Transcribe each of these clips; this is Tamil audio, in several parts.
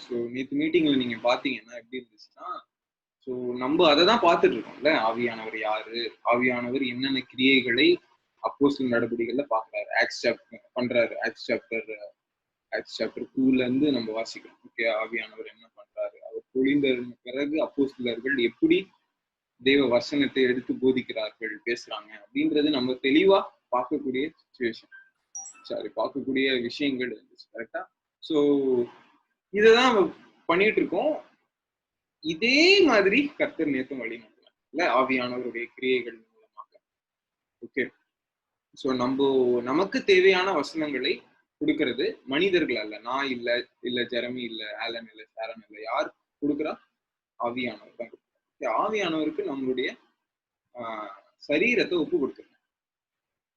ஸோ நேற்று மீட்டிங்ல நீங்க பாத்தீங்கன்னா எப்படி இருந்துச்சுன்னா, ஸோ நம்ம அதை தான் பார்த்துட்டு இருக்கோம்ல. ஆவியானவர் யாரு, ஆவியானவர் என்னென்ன கிரியைகளை அப்போஸ்தலர் நடவடிக்கைகள்ல பாக்குறாரு, ஆக்ஸ் சாப்டர் 2ல இருந்து நம்ம வாசிக்கிறோம். ஓகே, ஆவியானவர் என்ன பண்றாரு, அவர் பொழிந்த பிறகு அப்போஸ்தலர்கள் எப்படி தேவ வசனத்தை எடுத்து போதிக்கிறார்கள், பேசுறாங்க அப்படின்றது நம்ம தெளிவா பார்க்கக்கூடிய சுச்சுவேஷன், பார்க்கக்கூடிய விஷயங்கள் இருந்துச்சு. கரெக்டா? ஸோ இதைதான் பண்ணிட்டு இருக்கோம். இதே மாதிரி கர்த்தர் நேத்தும் வழி நடத்தலாம் இல்ல, ஆவியானவருடைய கிரியைகள் மூலமாக. ஓகே, ஸோ நமக்கு தேவையான வசனங்களை கொடுக்கறது மனிதர்கள் அல்ல. நான் இல்ல ஜெரமி இல்ல, ஆலன் இல்ல, ஷாரன் இல்ல. யார் கொடுக்குறா? ஆவியானவர் தான் கொடுக்குறா. ஆவியானவருக்கு நம்மளுடைய சரீரத்தை ஒப்பு கொடுத்துருங்க.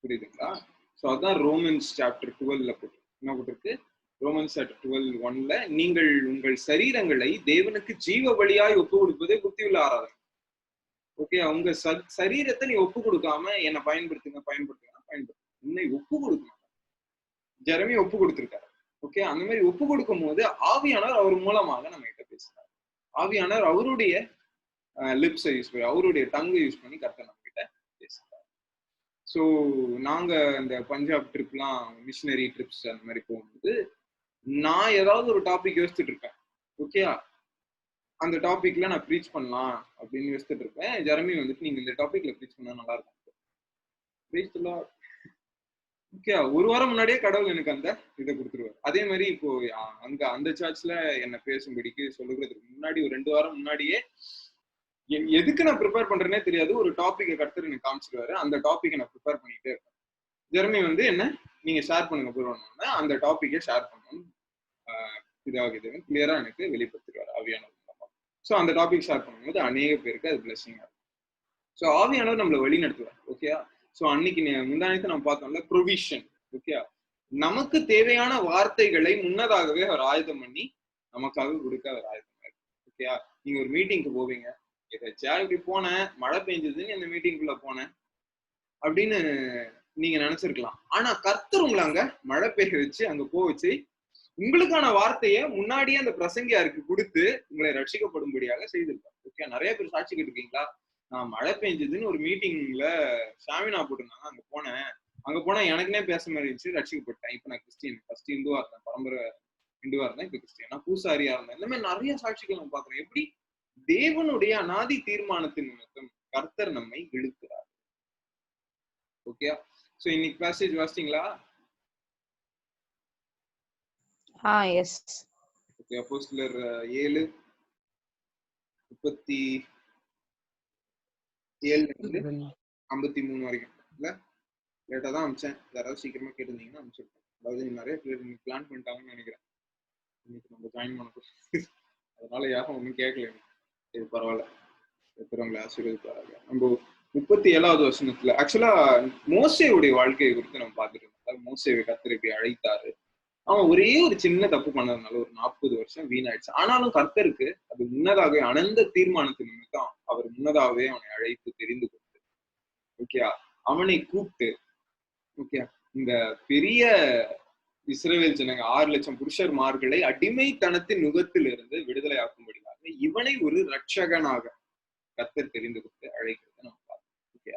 புரியுதுங்களா? ஸோ அதான் ரோமன்ஸ் சாப்டர் 12ல போட்டு என்ன போட்டிருக்கு? ரோமன்ஸ் சாப்டர் 12:1ல நீங்கள் உங்கள் சரீரங்களை தேவனுக்கு ஜீவ பலியாய் ஒப்பு கொடுப்பதே புத்தியுள்ள ஆராதனை. ஓகே, உங்க சரீரத்தை நீ ஒப்பு கொடுக்காம என்னை பயன்படுத்துங்க உன்னை ஒப்பு கொடுக்கணும். ஜெரமி ஒப்பு கொடுத்திருக்காரு. ஓகே, அந்த மாதிரி ஒப்பு கொடுக்கும் போது ஆவியானவர் அவர் மூலமாக நம்ம கிட்ட பேசுறாரு. ஆவியானவர் அவருடைய லிப்ஸை யூஸ் பண்ணி, அவருடைய டங்கை யூஸ் பண்ணி கர்த்தர் நம்ம கிட்ட பேசுறாரு. ஸோ நாங்க இந்த பஞ்சாப் ட்ரிப்லாம், மிஷினரி ட்ரிப்ஸ் அந்த மாதிரி போகும்போது நான் ஏதாவது ஒரு டாபிக் யோசிச்சுட்டு இருப்பேன். ஓகே, அந்த டாபிக்ல நான் ப்ரீச் பண்ணலாம் அப்படின்னு யோசிச்சுட்டு இருப்பேன். ஜெரமி வந்துட்டு நீங்க இந்த டாபிக்ல ப்ரீச் பண்ணா நல்லா இருக்கும். ஓகே, ஒரு வாரம் முன்னாடியே கடவுள் எனக்கு அந்த இதை கொடுத்துருவாரு. அதே மாதிரி இப்போ அந்த சர்ச்ல என்ன பேசும்படிக்கு சொல்லுறதுக்கு முன்னாடி ஒரு 2 வாரம் முன்னாடியே எதுக்கு நான் ப்ரிப்பேர் பண்றேன்னே தெரியாது, ஒரு டாபிக்கை கர்த்தர் எனக்கு காமிச்சிருவாரு. அந்த டாபிக்கை நான் ப்ரிப்பேர் பண்ணிட்டே இருப்பேன். ஜெரமி என்ன நீங்க ஷேர் பண்ணுங்க போறோம்னா அந்த டாபிக்கை ஷேர் பண்ணணும் இதாவது கிளியரா எனக்கு வெளிப்படுத்திடுவார் ஆவியானவர் மூலமா. ஸோ அந்த டாபிக் ஷேர் பண்ணும்போது அநேக பேருக்கு அது பிளஸிங்கா இருக்கும். ஸோ ஆவியானவர் நம்மளை வழி நடத்துவார். ஓகே, ஸோ அன்னைக்கு முந்தானத்தை நம்ம பார்த்தோம்ல, ப்ரொவிஷன். ஓகே, நமக்கு தேவையான வார்த்தைகளை முன்னதாகவே அவர் ஆயுதம் பண்ணி நமக்காக கொடுக்க அவர் ஆயுதம். ஓகே, நீங்க ஒரு மீட்டிங்க்கு போவீங்க, இப்படி போனேன், மழை பெஞ்சதுன்னு இந்த மீட்டிங்குள்ள போனேன் அப்படின்னு நீங்க நினைச்சிருக்கலாம். ஆனா கர்த்தர் உங்களை அங்க மழை பெய்ய வச்சு அங்க வச்சு உங்களுக்கான வார்த்தையை முன்னாடியே அந்த பிரசங்கியாருக்கு கொடுத்து உங்களை ரட்சிக்கப்படும்படியாக செய்திருக்காரு. ஓகே, நிறைய பேர் சாட்சி கேட்டிருக்கீங்களா? நான் மழை பெஞ்சதுன்னு ஒரு மீட்டிங்ல ஷாமினா போட்டிருந்தாங்க, அங்க போனா எனக்குனே பேச மாதிரி இருந்துச்சு, ரட்சிக்கப்பட்டேன். இப்ப நான் கிறிஸ்டியன், ஃபர்ஸ்ட் இந்துவா இருந்தேன், பரம்பரை இந்துவா இருந்தேன், இப்ப கிறிஸ்டியன், நான் பூசாரியா இருந்தேன். இந்த மாதிரி நிறைய சாட்சிகள் நம்ம பாக்குறோம். எப்படி தேவனுடைய அநாதி தீர்மானத்தின் நிமித்தம் கர்த்தர் நம்மை இழுக்கிறார். ஓகே, சோ இன்னைக்கு பேசேஜ் வாசிங்களா? எஸ். ஓகே, அப்போஸ்தலர் 7:37-53 வரைக்கும் இல்ல, லேட்டா தான் அமிச்சேன். யாராவது சீக்கிரமா கேட்டிருந்தீங்கன்னா அமிச்சிருப்பேன். அதாவது நிறைய பேர் பிளான் பண்ணிட்டாங்கன்னு நினைக்கிறேன் இன்னைக்கு நம்ம ஜாயின் பண்ண. அதனால யாரும் ஒன்றும் கேட்கல. இது பரவாயில்ல, இருக்கிறவங்களை ஆசீர்வதிப்பாங்க. நம்ம 37வது வசனத்துல ஆக்சுவலா மோசேவுடைய வாழ்க்கையை குறித்து நம்ம பார்த்துட்டு இருக்கோம். மோசேவை கர்த்தர் இப்படி அழைத்தாரு. அவன் ஒரே ஒரு சின்ன தப்பு பண்ணதுனால ஒரு 40 வருஷம் வீணாயிடுச்சு. ஆனாலும் கர்த்தருக்கு அது முன்னதாகவே அனந்த தீர்மானத்தின் நிமித்தம் அவர் முன்னதாகவே அவனை அழைத்து தெரிந்து கொடுத்து, ஓகே, அவனை கூப்பிட்டு, ஓகே, இந்த பெரிய இஸ்ரவேல் ஜனங்க 6 லட்சம் புருஷர்மார்களை அடிமைத்தனத்தின் நுகத்தில் இருந்து விடுதலை ஆக்கும்படியாக இவனை ஒரு ரட்சகனாக கர்த்தர் தெரிந்து கொடுத்து அழைக்கிறத நம்ம பார்க்கணும். ஓகே,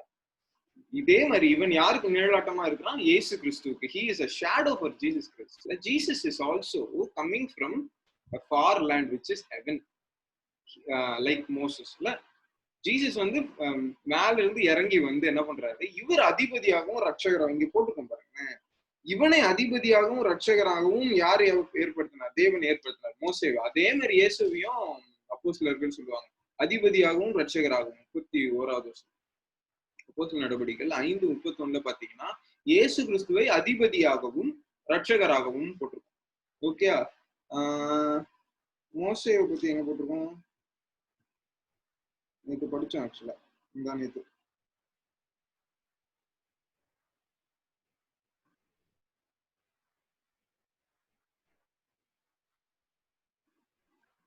இதே மாதிரி இவன் யாருக்கு நிழலாட்டமா இருக்கிறான்? இயேசு கிறிஸ்துவுக்கு. He is a shadow for Jesus Christ. Jesus is also coming from a far land which is heaven, like Moses. Jesus மேல இருந்து இறங்கி என்ன பண்றாரு? இவர் அதிபதியாகவும் ரட்சகராகவும், இங்க போட்டுக்கோங்க பாருங்க, இவனை அதிபதியாகவும் ரட்சகராகவும் யார் ஏற்படுத்தினார்? தேவன் ஏற்படுத்தினார் மோசேவை. அதே மாதிரி இயேசுவையும் அப்போஸ்தலர்கள் சொல்லுவாங்க அதிபதியாகவும் ரட்சகராகவும். 31வது வருஷம் அப்போஸ்தலர் நடவடிக்கைகள் 5:31 பாத்தீங்கன்னா இயேசு கிறிஸ்துவை அதிபதியாகவும் ரட்சகராகவும் போட்டிருக்கோம். ஓகே, மோசேவை பத்தி என்ன போட்டிருக்கோம்? நேற்று படிச்சோம், ஆக்சுவலா இந்த நேற்று.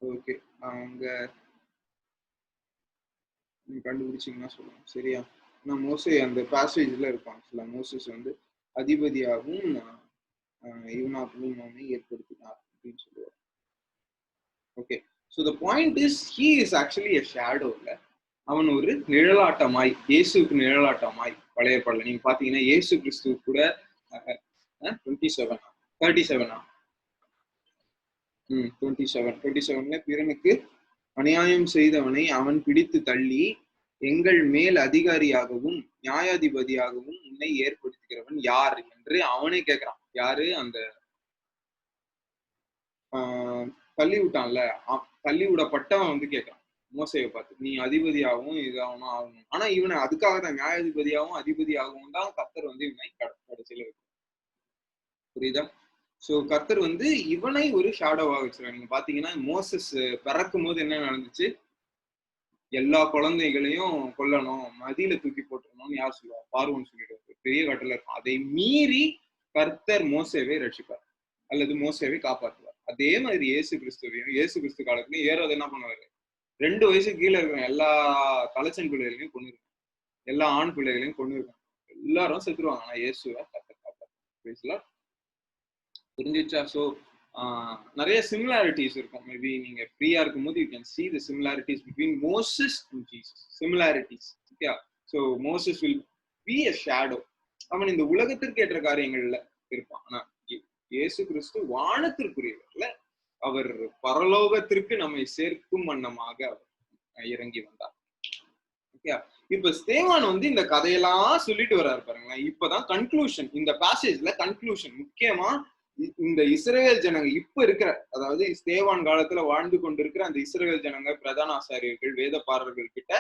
ஓகே, அவங்க நீங்க கண்டுபிடிச்சீங்கன்னா சொல்லுங்க, சரியா? நான் மோசே அந்த பேசேஜ்ல இருப்பான். ஆக்சுவலா மோசஸ் அதிபதியாகவும் இவனாகவும் அவனை ஏற்படுத்தினார் அப்படின்னு சொல்லுவார். So the point is he is actually a shadow. இல்லை, அவன் ஒரு நிழலாட்டமாய், இயேசுக்கு நிழலாட்டமாய் பழைய ஏற்பாடுல நீங்க பாத்தீங்கன்னா இயேசு கிறிஸ்து கூட 27 பிறனுக்கு அநியாயம் செய்தவனை அவன் பிடித்து தள்ளி எங்கள் மேல் அதிகாரியாகவும் நியாயாதிபதியாகவும் உன்னை ஏற்படுத்துகிறவன் யார் என்று அவனே கேட்கிறான். யாரு? அந்த தள்ளி விட்டான்ல, தள்ளி விடப்பட்டவன் வந்து கேட்கிறான் மோசையை பார்த்து, நீ அதிபதியாகவும் இதாகணும் ஆகணும். ஆனா இவனை அதுக்காக தான் நியாயாதிபதியாகவும் அதிபதியாகவும் தான் கர்த்தர் வந்து இவனை கடைசியில வைக்கும். புரியுதா? சோ கர்த்தர் வந்து இவனை ஒரு ஷேடோவாக வச்சிருக்காங்க. நீங்க பாத்தீங்கன்னா மோசஸ் பிறக்கும் போது என்ன நடந்துச்சு? எல்லா குழந்தைகளையும் கொல்லணும், மதியில தூக்கி போட்டுறணும்னு யார் சொல்லுவா? பார்வோன்னு சொல்லிடுவாரு. பெரிய கட்டளை இருக்கும். அதை மீறி கர்த்தர் மோசேவை ரட்சிப்பார் அல்லது மோசேவை காப்பாற்றுவார். அதே மாதிரி இயேசு கிறிஸ்து காலத்துலயும் ஏரோது என்ன பண்ணுவாரு? 2 வயசுக்கு கீழே இருக்கிற எல்லா தலைச்சன் பிள்ளைகளையும் கொண்டு இருக்கும், எல்லா ஆண் பிள்ளைகளையும் கொண்டு இருக்கும், எல்லாரும் செத்துருவாங்க. ஆனா இயேசுவை கர்த்தர் காப்பாற்றுவார். புரிஞ்சிச்சா? ஸோ நிறைய சிமிலாரிட்டிஸ் இருக்கும். மேபி நீங்க ஃப்ரீயா இருக்கும்போது you can see the similarities between Moses and Jesus. similarities. Okay. So Moses will be a shadow. அவன் இந்த உலகத்திற்கு ஏற்ற காரியங்கள்ல இருப்பான். ஆனா இயேசு கிறிஸ்து வானத்திற்குரியவர்ல, அவர் பரலோகத்திற்கு நம்மை சேர்க்கும் வண்ணமாக அவர் இறங்கி வந்தார். ஓகே. இப்ப ஸ்தேவான் வந்து இந்த கதையெல்லாம் சொல்லிட்டு வர்றாரு பாருங்களேன். இப்பதான் கன்க்ளூஷன், இந்த பேசேஜ்ல கன்க்ளூஷன். முக்கியமா இந்த இஸ்ரவேல் ஜனங்க இப்ப இருக்கிற, அதாவது ஸ்தேவான் காலத்துல வாழ்ந்து கொண்டிருக்கிற அந்த இஸ்ரவேல் ஜனங்க, பிரதான ஆசாரியர்கள், வேதபாரர்கள் கிட்ட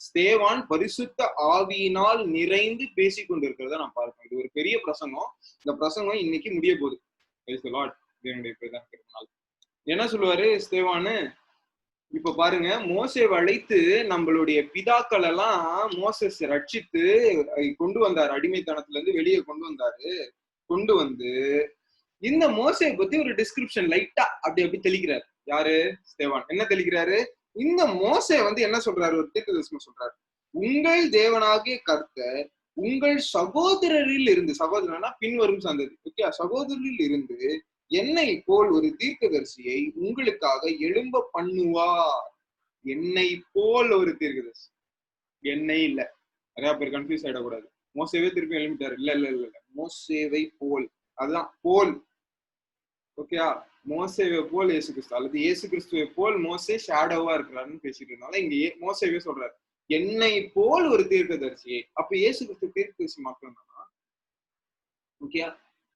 ஸ்தேவான் பரிசுத்த ஆவியினால் நிறைந்து பேசி கொண்டிருக்கிறத நான் பார்ப்பேன். இது ஒரு பெரிய பிரசங்கம். இந்த பிரசங்கம் இன்னைக்கு முடிய போகுது. என்ன சொல்லுவாரு ஸ்தேவானு? இப்ப பாருங்க, மோசேவை அழைத்து நம்மளுடைய பிதாக்கள் எல்லாம் மோசஸ் ரட்சித்து கொண்டு வந்தாரு, அடிமைத்தனத்துல இருந்து வெளியே கொண்டு வந்து இந்த மோசையை பத்தி ஒரு டிஸ்கிரிப்ஷன் லைட்டா அப்படி தெளிக்கிறாரு. யாரு? ஸ்தேவான். என்ன தெளிக்கிறாரு? இந்த மோசே வந்து என்ன சொல்றாரு? ஒரு தீர்க்கதரிசனம் சொல்றாரு. உங்கள் தேவனாகிய கர்த்தர் உங்கள் சகோதரரில் இருந்து, சகோதரனா பின்வரும் சந்ததி, ஓகே, சகோதரரில் இருந்து என்னை போல் ஒரு தீர்க்கதரிசியை உங்களுக்காக எழும்ப பண்ணுவார். என்னை போல் ஒரு தீர்க்கதரிசி, என்னை இல்ல. நிறைய பேர் கன்ஃபியூஸ் ஆயிடக்கூடாது. மோசேவே திருப்பி எழுப்பிட்டாரு. இல்ல, மோசேவை போல், அதுதான் போல். ஓகேயா? மோசேவை போல் இயேசு கிறிஸ்து, அல்லது இயேசு கிறிஸ்துவை போல் மோசே ஷேடோவா இருக்கிறாருன்னு பேசிட்டு இருந்தாலும் இங்க மோசேவே சொல்றாரு, என்னை போல் ஒரு தீர்க்கதரிசியை. அப்ப இயேசு கிறிஸ்து தீர்க்கதரிசி மக்கள் தானா? ஓகேயா?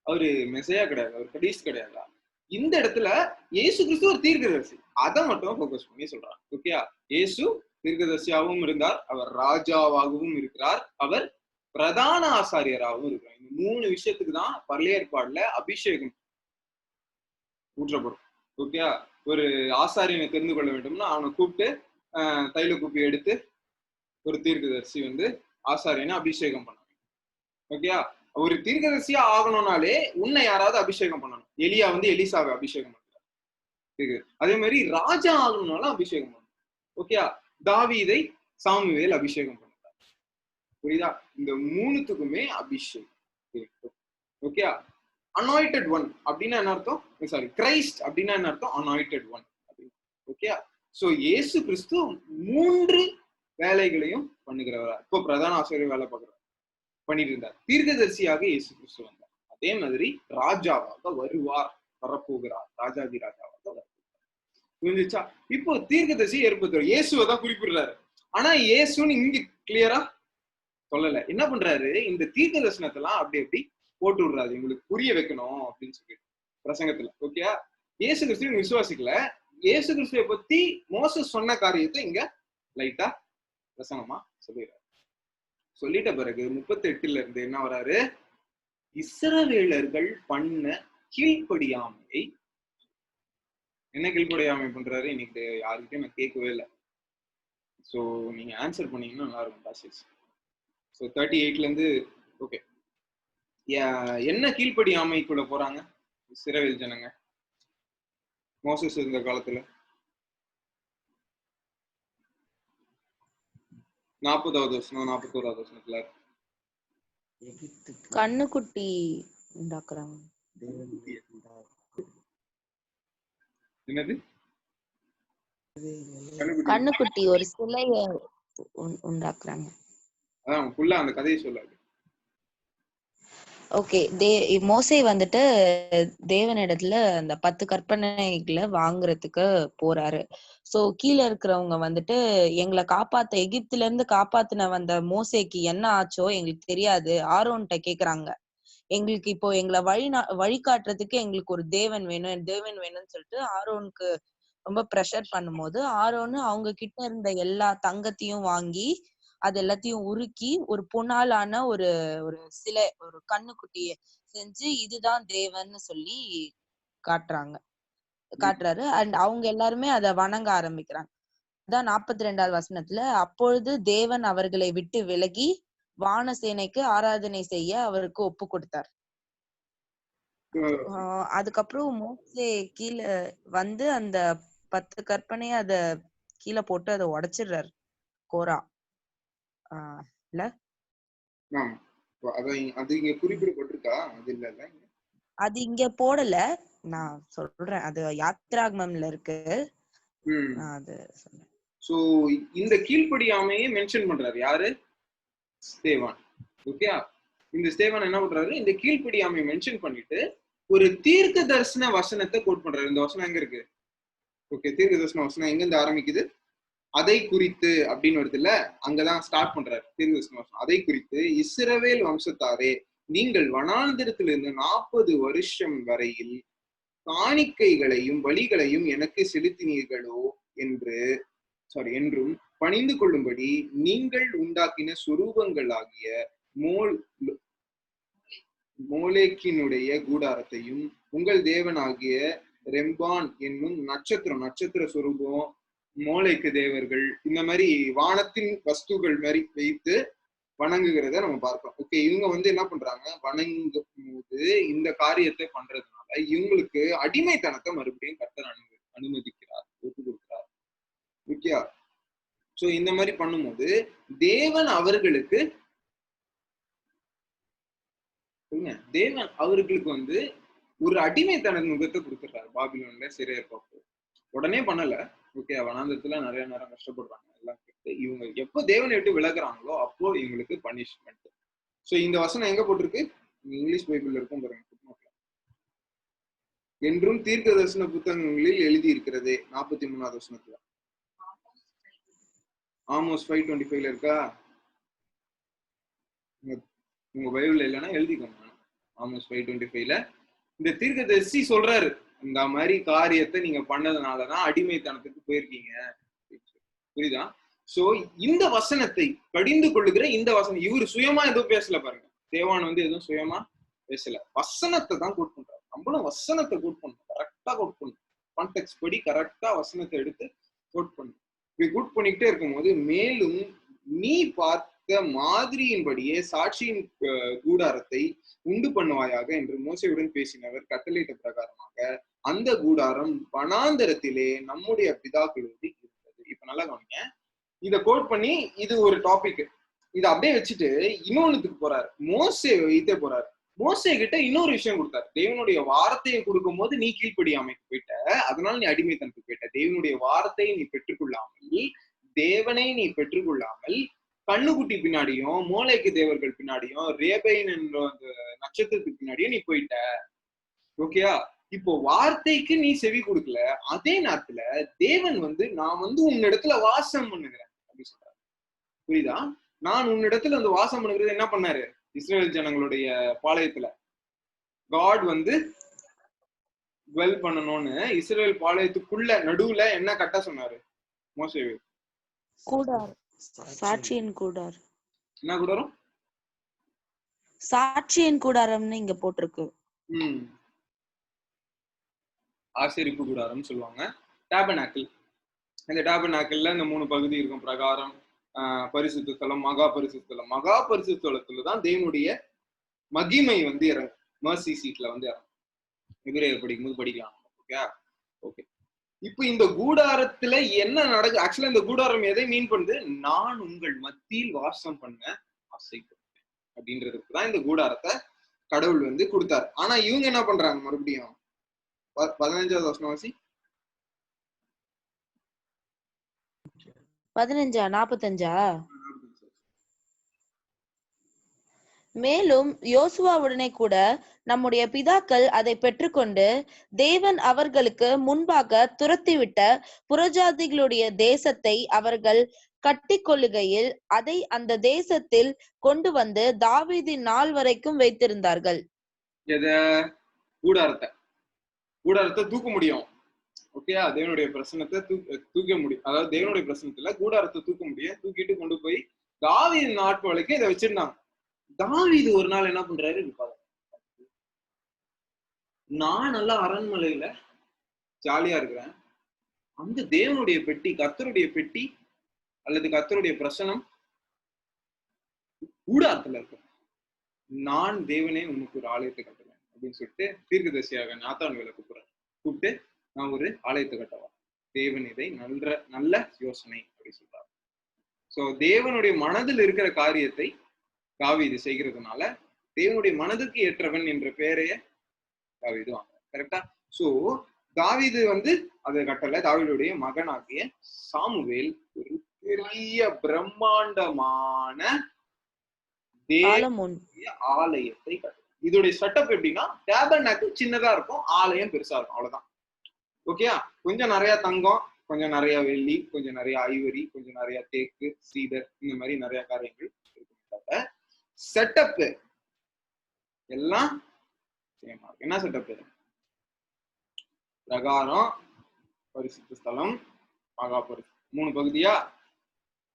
அவரு மெசையா கிடையாது, அவர் கடைசி கிடையாதா? இந்த இடத்துல இயேசு கிறிஸ்து ஒரு தீர்க்கதரிசி, அதை மட்டும் போக்கஸ் பண்ணி சொல்றாங்க. ஓகேயா? இயேசு தீர்க்கதரிசியாகவும் இருந்தார், அவர் ராஜாவாகவும் இருக்கிறார், அவர் பிரதான ஆசாரியராகவும் இருக்கிறார். இந்த 3 விஷயத்துக்கு தான் பழைய ஏற்பாடுல அபிஷேகம் ஊற்றப்படும். ஓகேயா? ஒரு ஆசாரியனை தெரிந்து கொள்ள வேண்டும்னா அவனை கூப்பிட்டு தைல குப்பி எடுத்து ஒரு தீர்க்கதரிசி வந்து ஆசாரியனை அபிஷேகம் பண்ணணும். ஓகேயா? ஒரு தீர்க்கதரிசியா ஆகணும்னாலே உன்னை யாராவது அபிஷேகம் பண்ணணும். எலியா வந்து எலிசாவை அபிஷேகம் பண்றாரு. அதே மாதிரி ராஜா ஆகணும்னாலும் அபிஷேகம் பண்ணணும். ஓகேயா? தாவீதை சாமுவேல் அபிஷேகம் பண்றாரு. புரியுதா? இந்த 3த்துக்குமே அபிஷேகம். ஓகேயா? அனாயிட்டட் ஒன் அப்படின்னா என்ன அர்த்தம்? சாரி, கிரைஸ்ட் அப்படின்னா என்ன அர்த்தம்? Anointed one. ஓகே. சோ இயேசு கிறிஸ்து 3 வேலைகளையும் பண்ணுகிறவரா. இப்போ பிரதான ஆசிரியர் வேலை பண்ணிட்டு இருந்தார். தீர்க்கதரிசியாக இயேசு கிறிஸ்து வந்தார். அதே மாதிரி ராஜாவாக வருவார், வரப்போகிறார், ராஜாதி ராஜாவாக வருவார். புரிஞ்சுச்சா? இப்போ தீர்க்கதரிசி ஏற்படுத்துவார். இயேசுவை தான் குறிப்பிடுறாரு. ஆனா இயேசுன்னு இங்க கிளியரா சொல்லல. என்ன பண்றாரு? இந்த தீர்க்க தரிசனத்தெல்லாம் அப்படி போட்டு விடுறாரு, உங்களுக்கு புரிய வைக்கணும் அப்படின்னு சொல்லிட்டு பிரசங்கத்துல. ஓகே. இயேசு கிறிஸ்துவ விசுவாசிக்கல. இயேசு கிறிஸ்துவை பத்தி மோசஸ் சொன்ன காரியத்தை இங்க லைட்டா பிரசங்கமா சொல்லிடுறாரு. சொல்லிட்ட பிறகு 38ல இருந்து என்ன வராரு? இஸ்ரவேலர்கள் பண்ண கீழ்ப்படியாமையை, என்ன கீழ்ப்படியாமை பண்றாரு இன்னைக்கு யாருக்கிட்டையும் நான் கேட்கவே இல்லை. ஸோ நீங்க ஆன்சர் பண்ணீங்கன்னா நல்லா இருக்கும் பாசேஜ். ஸோ 38ல இருந்து ஓகே, என்ன கீழ்ப்படியாமைக்குள்ள போறாங்க இஸ்ரவேல் ஜனங்க மோசஸ் இருந்த காலத்துல? 40வது வசனம் 41வது வசனத்துல கண்ணுக்குட்டி உண்டாக்குறாங்க. என்னது? கண்ணுக்குட்டி ஒரு சிலைய உண்டாக்குறாங்க. அதான் ஃபுல்லா அந்த கதையை சொல்லாது. ஓகே, மோசே வந்துட்டு தேவனிடத்துல அந்த 10 கற்பனைகளை வாங்குறதுக்கு போறாரு. சோ கீழ இருக்கிறவங்க வந்துட்டு எங்களை எகிப்துல இருந்து காப்பாத்தின வந்த மோசேக்கு என்ன ஆச்சோ எங்களுக்கு தெரியாது, ஆரோன்ட்ட கேக்குறாங்க. எங்களுக்கு இப்போ எங்களை வழிகாட்டுறதுக்கு எங்களுக்கு ஒரு தேவன் வேணும்னு சொல்லிட்டு ஆரோனுக்கு ரொம்ப ப்ரெஷர் பண்ணும்போது, ஆரோன்னு அவங்க கிட்ட இருந்த எல்லா தங்கத்தையும் வாங்கி அது எல்லாத்தையும் உருக்கி ஒரு பொன்னாலான ஒரு ஒரு சிலை, ஒரு கண்ணுக்குட்டிய செஞ்சு இதுதான் தேவன்னு சொல்லி காட்டுறாரு. அண்ட் அவங்க எல்லாருமே அத வணங்க ஆரம்பிக்கிறாங்க. அதான் 42வது வசனத்துல, அப்பொழுது தேவன் அவர்களை விட்டு விலகி வானசேனைக்கு ஆராதனை செய்ய அவருக்கு ஒப்பு கொடுத்தார். அதுக்கப்புறம் மோசே கீழ வந்து அந்த 10 கற்பனைய அத கீழ போட்டு அதை உடைச்சிடுறாரு கோரா. இல்ல அது இங்க குறிப்பிடப்பட்டிருக்கா? அது இல்ல, அது இங்க போடல, நான் சொல்றேன். அது யாத்ராகமம்ல இருக்கு. நான் அது சொல்றேன். சோ இந்த கீழ்ப்படியாமையே மென்ஷன் பண்றாரு யாரு? ஸ்தேவான். ஓகே, இந்த ஸ்தேவான் என்ன பண்றாரு? இந்த கீழ்ப்படியாமையை மென்ஷன் பண்ணிட்டு ஒரு தீர்க்க தரிசன வசனத்தை கோட் பண்றாரு. இந்த வசனம் எங்க இருக்கு? ஓகே, தீர்க்க தரிசன வசனம் எங்க இருந்து ஆரம்பிக்குது? அதை குறித்து அப்படின்னு வருது இல்ல, அங்கதான் ஸ்டார்ட் பண்றாரு தீர்க்க தரிசன வசனம். அதை குறித்து, இஸ்ரவேல் வம்சத்தாரே, நீங்கள் வனாந்திரத்திலிருந்து 40 வருஷம் வரையில் காணிக்கைகளையும் பலிகளையும் எனக்கு செலுத்தினீர்களோ என்றும் பணிந்து கொள்ளும்படி நீங்கள் உண்டாக்கின சுரூபங்களாகிய மோலேக்கினுடைய கூடாரத்தையும் உங்கள் தேவனாகிய ரெம்பான் என்னும் நட்சத்திர சுரூபம், மோலேக்கு தேவர்கள், இந்த மாதிரி வானத்தின் வஸ்துகள் மாதிரி வைத்து வணங்குகிறத நம்ம பார்க்கிறோம். ஓகே, இவங்க வந்து என்ன பண்றாங்க? வணங்கும் போது இந்த காரியத்தை பண்றதுனால இவங்களுக்கு அடிமைத்தனத்தை மறுபடியும் கர்த்தர் அனுமதிக்கிறார், ஒப்பு கொடுக்கிறார். ஓகே, சோ இந்த மாதிரி பண்ணும்போது தேவன் அவர்களுக்கு வந்து ஒரு அடிமைத்தன முகத்தை கொடுத்துடுறாரு பாபிலோன்ல சிறையிருப்போம். உடனே பண்ணல. ஓகே, வனாந்தரத்துல நிறைய நேரம் கஷ்டப்படுறாங்க எல்லாம். இவங்க எப்போ தேவனை விட்டு விலகுறாங்களோ அப்போ இவங்களுக்கு பனிஷ்மெண்ட். சோ இந்த வசனம் எங்க போட்டிருக்கு? இங்கிலீஷ் பைபிள்ல இருக்கும் பாருங்க. என்றும் தீர்க்க தரிசன புத்தகங்களில் எழுதி இருக்கிறது 43வது வசனத்துல. ஆமோஸ் 5:25 இருக்கா? உங்க பைபிள்ல இல்லைன்னா எழுதிக்கோங்க. ஆமோஸ் 5:25 இந்த தீர்க்கதரிசி சொல்றாரு, இந்த மாதிரி காரியத்தை நீங்க பண்ணதுனாலதான் அடிமைத்தனத்துக்கு போயிருக்கீங்க. புரியுதா? சோ இந்த வசனத்தை கடிந்து கொள்ளுகிற இந்த வசனம், இவரு சுயமா எதுவும் பேசல பாருங்க. தேவான் வந்து எதுவும் சுயமா பேசல, வசனத்தை தான் கோட் பண்றாரு. நம்மளும் வசனத்தை கோட் பண்ணணும், கரெக்டா கோட் பண்ணணும், கான்டெக்ஸ்ட் படி கரெக்டா வசனத்தை எடுத்து கோட் பண்ணணும். இப்படி கோட் பண்ணிக்கிட்டே இருக்கும்போது, மேலும் நீ பார்த்த மாதிரியின்படியே சாட்சியின் கூடாரத்தை உண்டு பண்ணுவாயாக என்று மோசேயுடன் பேசினவர் கட்டளையிட்ட பிரகாரமாக அந்த கூடாரம் வனாந்தரத்திலே நம்முடைய பிதாக்களோடு இருந்தது. இப்ப நல்லா கவனிங்க, இத கோட் பண்ணி இது ஒரு டாபிக், இதை அப்படியே வச்சுட்டு இன்னொன்னுக்கு போறாரு. மோசே வைத்தே போறாரு. மோசே கிட்ட இன்னொரு விஷயம் கொடுத்தாரு. தேவனுடைய வார்த்தையை கொடுக்கும் போது நீ கீழ்ப்படியாமைக்கு போயிட்ட, அதனால நீ அடிமைத்தனத்துக்கு போயிட்ட. தேவனுடைய வார்த்தையை நீ பெற்றுக்கொள்ளாமல், தேவனை நீ பெற்றுக்கொள்ளாமல் கண்ணுக்குட்டி பின்னாடியும் மோலேக்கு தேவர்கள் பின்னாடியும் ரேபைன் என்ற அந்த நட்சத்திரத்துக்கு பின்னாடியும் நீ போயிட்ட. ஓகேயா? இப்போ வார்த்தைக்கு நீ செவி கொடுக்கல, அதே நேரத்துல தேவன் வந்து நான் வந்து உன்னிடத்துல வாசம் பண்ணுகிறேன் அப்படி சொல்றாரு. புரியுதா? நான் உன்னிடத்துல வந்து வாசம் பண்ணுகிறது என்ன பண்ணாரு? இஸ்ரேல் ஜனங்களுடைய பாளையத்துல காட் வந்து டுவெல் பண்ணணும்னு இஸ்ரேல் பாளையத்துக்குள்ள நடுவுல என்ன கட்ட சொன்னாரு மோசேவே? கூடாரம், சாட்சியின் கூடாரம். என்ன கூடாரம்? சாட்சியின் கூடாரம்னு இங்க போட்டிருக்கு. ஆசரிப்பு கூடாரம் சொல்லுவாங்க. டாபர்னாக்கிள், இந்த டாபர்னாக்கிள்ல இந்த 3 பகுதி இருக்கும். பிரகாரம், பரிசுத்த ஸ்தலம், மகா பரிசுத்த ஸ்தலம். மகா பரிசுத்த ஸ்தலத்துலதான் தேவனுடைய மகிமை வந்து இறங்கும். மர்சி சீட்ல வந்து இறங்கும். எபிரேயர் படிக்கும்போது படிக்கலாம். Okay okay. இப்ப இந்த கூடாரத்துல என்ன நடக்கு? ஆக்சுவலா இந்த கூடாரம் எதை மீன் பண்ணுது? நான் உங்கள் மத்தியில் வாசம் பண்ண ஆசைப்படுறேன் அப்படின்றதுக்கு தான் இந்த கூடாரத்தை கடவுள் வந்து கொடுத்தாரு. ஆனா இவங்க என்ன பண்றாங்க? மறுபடியும் 15வது வசனம் வாசி. 45 மேலும் யோசுவாவுடனே கூட நம்முடைய பிதாக்கள் அதை பெற்றுக்கொண்டு தேவன் அவர்களுக்கு முன்பாக துரத்திவிட்ட புறஜாதிகளுடைய தேசத்தை அவர்கள் கட்டிக்கொள்ளுகையில் அதை அந்த தேசத்தில் கொண்டு வந்து தாவீதின் நாள் வரைக்கும் வைத்திருந்தார்கள். கூடாரத்தை தூக்க முடியும். ஓகே, தேவனுடைய பிரசன்னத்தை தூக்க முடியும். அதாவது தேவனுடைய பிரசன்னத்துல கூடாரத்தை தூக்க முடியும். தூக்கிட்டு கொண்டு போய் தாவீது நாட்கள் வரைக்கும் இதை வச்சிருந்தாங்க. தாவீது ஒரு நாள் என்ன பண்றாரு, நான் நல்லா அரண்மனையில ஜாலியா இருக்கிறேன், அந்த தேவனுடைய பெட்டி, கர்த்தருடைய பெட்டி அல்லது கர்த்தருடைய பிரசனம் கூடாரத்துல இருக்கும். நான் தேவனே உனக்கு ஒரு ஆலயத்தை கட்டுவேன் அப்படின்னு சொல்லிட்டு தீர்க்கதரிசியாக நாத்தான்வேலை கூப்பிட்டு நான் ஒரு ஆலயத்தை கட்டவா, தேவன் இதை நல்ல யோசனை அப்படின்னு சொல்றாரு. சோ தேவனுடைய மனதில் இருக்கிற காரியத்தை தாவீது செய்கிறதுனால தேவனுடைய மனதுக்கு ஏற்றவன் என்ற பெயரைய தாவீது வாங்க. கரெக்டா? சோ தாவீது அதை கட்டல. தாவீதுடைய மகனாகிய சாமுவேல் ஒரு பெரிய பிரம்மாண்டமான ஆலயத்தை கட்ட. இதோடைய செட்டப் எப்படின்னா, டேபர்னாக்கிள் சின்னதா இருக்கும், ஆலயம் பெருசா இருக்கும், அவ்வளவுதான். ஓகே, கொஞ்சம் நிறைய தங்கம், கொஞ்சம் நிறைய வெள்ளி, கொஞ்சம் நிறைய ஐவரி, கொஞ்சம் நிறைய தேக்கு, சீடர், இந்த மாதிரி நிறைய காரியங்கள் இருக்கும். செட்டப் எல்லாம் சேமா இருக்கு. என்ன செட்டப்? பிரகாரம், பரிசுத்த ஸ்தலம், மகா பரிசு, 3 பகுதியா.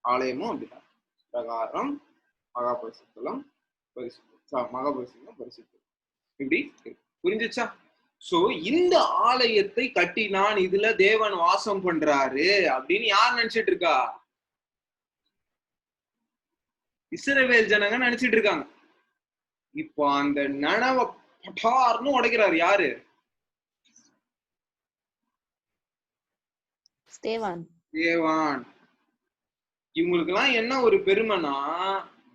ஆலயமும் அப்படிதான், பிரகாரம், மகா பரிசுத்தலம், மகா பரிசுத்தலம், பரிசுத்தம், இப்படி புரிஞ்சுச்சா? சோ இந்த ஆலயத்தை கட்டினான், இதுல தேவன் வாசம் பண்றாரு அப்படின்னு யார் நினைச்சிட்டு இருக்கா? இஸ்ரவேல் ஜனங்க நினைச்சிட்டு இருக்காங்க. இப்போ அந்த நனவை பட்டார்னு உடைக்கிறாரு யாரு? ஸ்தேவான். இவங்களுக்கு எல்லாம் என்ன ஒரு பெருமைனா,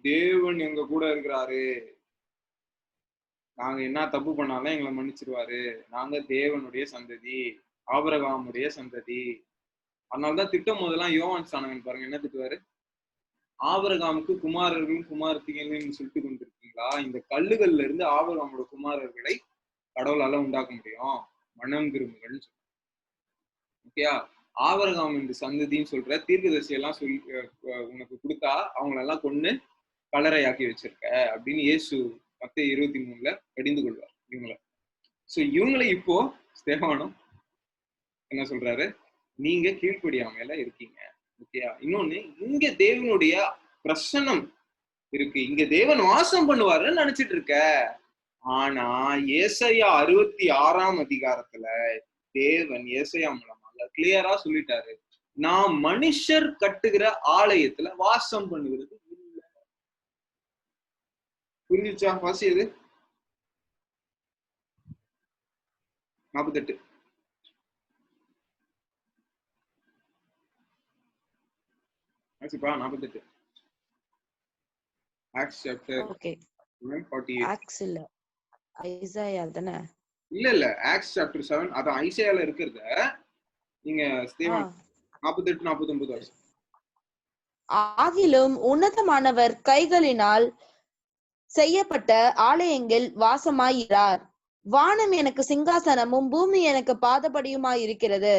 தேவன் எங்க கூட இருக்கிறாரு, நாங்க என்ன தப்பு பண்ணாலும் எங்களை மன்னிச்சிருவாரு, நாங்க தேவனுடைய சந்ததி, ஆபிரகாமுடைய சந்ததி. அதனாலதான் திட்டம் போதெல்லாம் யோவான் ஸ்நானகன் பாருங்க என்ன திட்டுவாரு, ஆபிரகாமுக்கு குமாரர்களும் குமாரத்திகளும் சொல்லிட்டு கொண்டிருக்கீங்களா, இந்த கல்லுகள்ல இருந்து ஆபிரகாமோட குமாரர்களை கடவுளால உண்டாக்க முடியும், மனம் திரும்புகள். ஓகேயா? ஆபிரகாம் இந்த சந்ததின்னு சொல்ற தீர்க்கதரிசி எல்லாம் சொல்லி உனக்கு கொடுத்தா அவங்களெல்லாம் கொண்டு கலரையாக்கி வச்சிருக்க அப்படின்னு இயேசு மத்தேயு 23 கடிந்து கொள்வார் இவங்களை. சோ இவங்களை இப்போ ஸ்தேவானம் என்ன சொல்றாரு, நீங்க கீழ்ப்படியாமையில இருக்கீங்க. ஓகேயா? இன்னொன்னு, இங்க தேவனுடைய பிரசன்னம் இருக்கு, இங்க தேவன் வாசம் பண்ணுவாருன்னு நினைச்சிட்டு இருக்க. ஆனா ஏசாயா 66 அதிகாரத்துல தேவன் ஏசாயா மூலமாக கிளியரா சொல்லிட்டாரு, நான் மனுஷர் கட்டுகிற ஆலயத்துல வாசம் பண்ணுகிறது இல்லை. புரிஞ்சுச்சா? வாசியது 48. ஆக்சுப்பா 48. Aux chapter 48. ஆக்ஸ் இல்ல, ஐசாயா தானே? இல்ல ஆக்ஸ் சாப்டர் 7. அது ஐசாயால இருக்குறத நீங்க ஸ்தேவான் 48 49 வருஷம். ஆகிலும் உன்னதமானவர் கைகளினால் செய்யப்பட்ட ஆலயங்கள் வாசமாயிரார். வானம் எனக்கு சிங்காசனமும் பூமி எனக்கு பாதபடியுமாய் இருக்கிறது.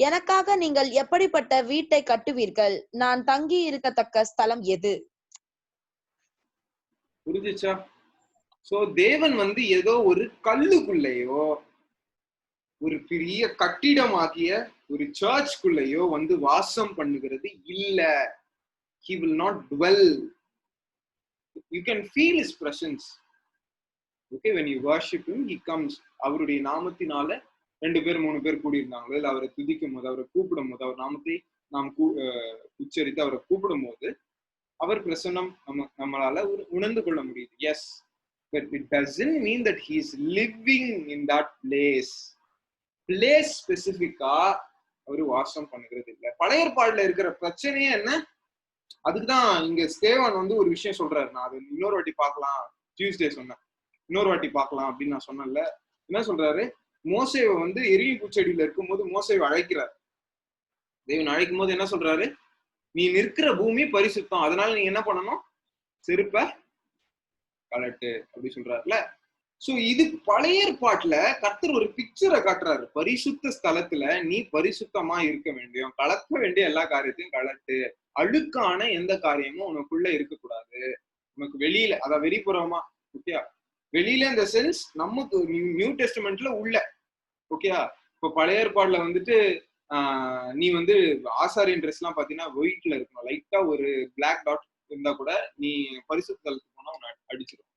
எனக்காக நீங்கள் எப்படிப்பட்ட வீட்டை கட்டுவீர்கள்? நான் தங்கி இருக்கத்தக்க ஸ்தலம் எது? புரிஞ்சுச்சா? சோ தேவன் ஏதோ ஒரு கல்லுக்குள்ளேயோ ஒரு பெரிய கட்டிடமாகிய ஒரு சர்ச்சுக்குள்ளேயோ வாசம் பண்ணுகிறது இல்ல. He will not dwell. You can feel his presence. Okay, when you worship him, he comes. அவருடைய நாமத்தினால 2 பேர் 3 பேர் கூடி இருந்தாங்களோ, இல்ல அவரை துதிக்கும் போது, அவரை கூப்பிடும் போது, அவர் நாமத்தை நாம் உச்சரித்து அவரை கூப்பிடும் போது அவர் பிரசன்னம் நம்மளால உணர்ந்து கொள்ள முடியுது. Yes, but it doesn't mean that he is living in that place. Place ஸ்பெசிபிக்கா அவரு வாசம் பண்ணுகிறது இல்லை. பழைய ஏற்பாடுல இருக்கிற பிரச்சனையே என்ன? அதுக்குதான் இங்க ஸ்தேவான் ஒரு விஷயம் சொல்றாரு. நான் அது இன்னொரு வாட்டி பார்க்கலாம், டியூஸ்டே சொன்னேன், இன்னொரு வாட்டி பார்க்கலாம் அப்படின்னு நான் சொன்னேன்ல. என்ன சொல்றாரு, மோசேவை எரிய பூச்செடியில இருக்கும்போது மோசேவை அழைக்கிறார். தேவன் அழைக்கும் போது என்ன சொல்றாரு, நீ நிற்கிற பூமி பரிசுத்தம், அதனால நீ என்ன பண்ணணும், செருப்ப கலட்டு அப்படி சொல்றாருல. சோ இது பழைய ஏற்பாட்டுல கர்த்தர் ஒரு பிக்சரை காட்டுறாரு. பரிசுத்த ஸ்தலத்துல நீ பரிசுத்தமா இருக்க வேண்டியும், கலக்க வேண்டிய எல்லா காரியத்தையும் கலட்டு, அழுக்கான எந்த காரியமும் உனக்குள்ள இருக்கக்கூடாது. உனக்கு வெளியில, அதான் வெளிப்புறமா, ஓகே, வெளியில இந்த சென்ஸ் நமக்கு நியூ டெஸ்டமெண்ட்ல உள்ள, ஓகே. இப்போ பழைய ஏற்பாடுல வந்துட்டு நீ வந்து ஆசாரியன் ட்ரெஸ் எல்லாம் பாத்தீங்கன்னா ஒயிட்ல இருக்கணும், லைட்டா ஒரு பிளாக் டாட் இருந்தா கூட நீ பரிசுத்த தலத்துக்கு போனா உன்னை அடிச்சிடும்,